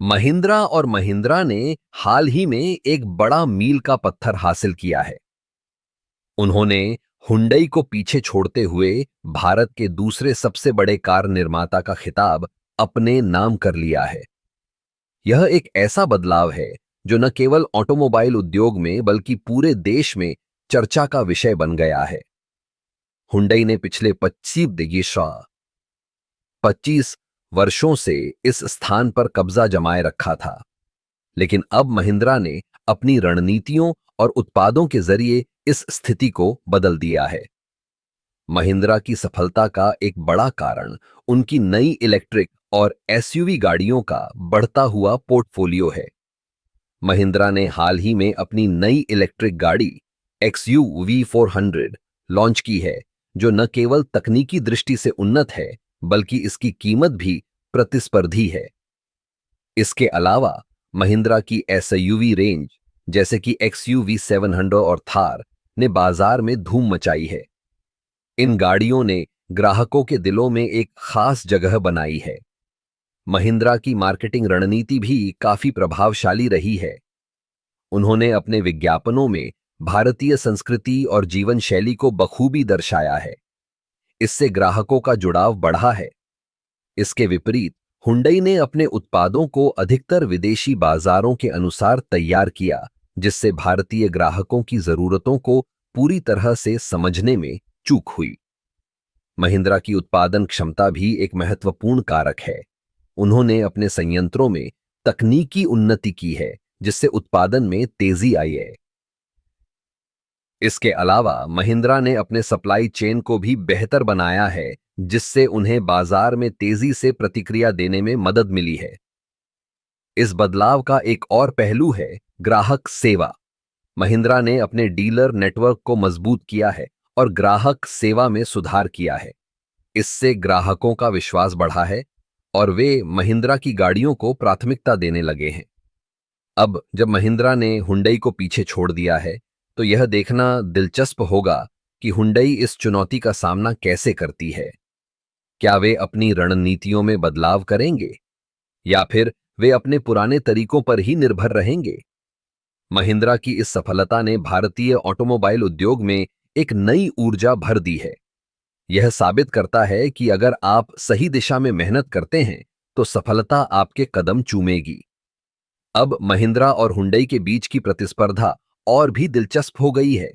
महिंद्रा और महिंद्रा ने हाल ही में एक बड़ा मील का पत्थर हासिल किया है। उन्होंने हुंडई को पीछे छोड़ते हुए भारत के दूसरे सबसे बड़े कार निर्माता का खिताब अपने नाम कर लिया है। यह एक ऐसा बदलाव है जो न केवल ऑटोमोबाइल उद्योग में बल्कि पूरे देश में चर्चा का विषय बन गया है। हुंडई ने पिछले 25 वर्षों से इस स्थान पर कब्जा जमाए रखा था, लेकिन अब महिंद्रा ने अपनी रणनीतियों और उत्पादों के जरिए इस स्थिति को बदल दिया है। महिंद्रा की सफलता का एक बड़ा कारण उनकी नई इलेक्ट्रिक और एसयूवी गाड़ियों का बढ़ता हुआ पोर्टफोलियो है। महिंद्रा ने हाल ही में अपनी नई इलेक्ट्रिक गाड़ी XU V400 लॉन्च की है, जो न केवल तकनीकी दृष्टि से उन्नत है बल्कि इसकी कीमत भी प्रतिस्पर्धी है। इसके अलावा महिंद्रा की एसयूवी रेंज जैसे कि XU V700 और थार ने बाजार में धूम मचाई है। इन गाड़ियों ने ग्राहकों के दिलों में एक खास जगह बनाई है। महिंद्रा की मार्केटिंग रणनीति भी काफी प्रभावशाली रही है। उन्होंने अपने विज्ञापनों में भारतीय संस्कृति और जीवन शैली को बखूबी दर्शाया है। इससे ग्राहकों का जुड़ाव बढ़ा है। इसके विपरीत हुंडई ने अपने उत्पादों को अधिकतर विदेशी बाजारों के अनुसार तैयार किया, जिससे भारतीय ग्राहकों की जरूरतों को पूरी तरह से समझने में चूक हुई। महिंद्रा की उत्पादन क्षमता भी एक महत्वपूर्ण कारक है। उन्होंने अपने संयंत्रों में तकनीकी उन्नति की है, जिससे उत्पादन में तेजी आई है। इसके अलावा महिंद्रा ने अपने सप्लाई चेन को भी बेहतर बनाया है, जिससे उन्हें बाजार में तेजी से प्रतिक्रिया देने में मदद मिली है। इस बदलाव का एक और पहलू है ग्राहक सेवा। महिंद्रा ने अपने डीलर नेटवर्क को मजबूत किया है और ग्राहक सेवा में सुधार किया है। इससे ग्राहकों का विश्वास बढ़ा है और वे महिंद्रा की गाड़ियों को प्राथमिकता देने लगे हैं। अब जब महिंद्रा ने हुंडई को पीछे छोड़ दिया है, तो यह देखना दिलचस्प होगा कि हुंडई इस चुनौती का सामना कैसे करती है। क्या वे अपनी रणनीतियों में बदलाव करेंगे या फिर वे अपने पुराने तरीकों पर ही निर्भर रहेंगे? महिंद्रा की इस सफलता ने भारतीय ऑटोमोबाइल उद्योग में एक नई ऊर्जा भर दी है। यह साबित करता है कि अगर आप सही दिशा में मेहनत करते हैं तो सफलता आपके कदम चूमेगी। अब महिंद्रा और हुंडई के बीच की प्रतिस्पर्धा और भी दिलचस्प हो गई है।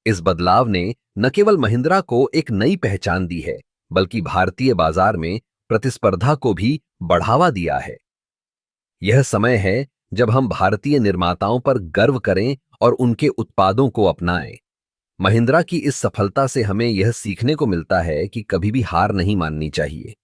इस बदलाव ने न केवल महिंद्रा को एक नई पहचान दी है, बल्कि भारतीय बाजार में प्रतिस्पर्धा को भी बढ़ावा दिया है। यह समय है जब हम भारतीय निर्माताओं पर गर्व करें और उनके उत्पादों को अपनाएं। महिंद्रा की इस सफलता से हमें यह सीखने को मिलता है कि कभी भी हार नहीं माननी चाहिए।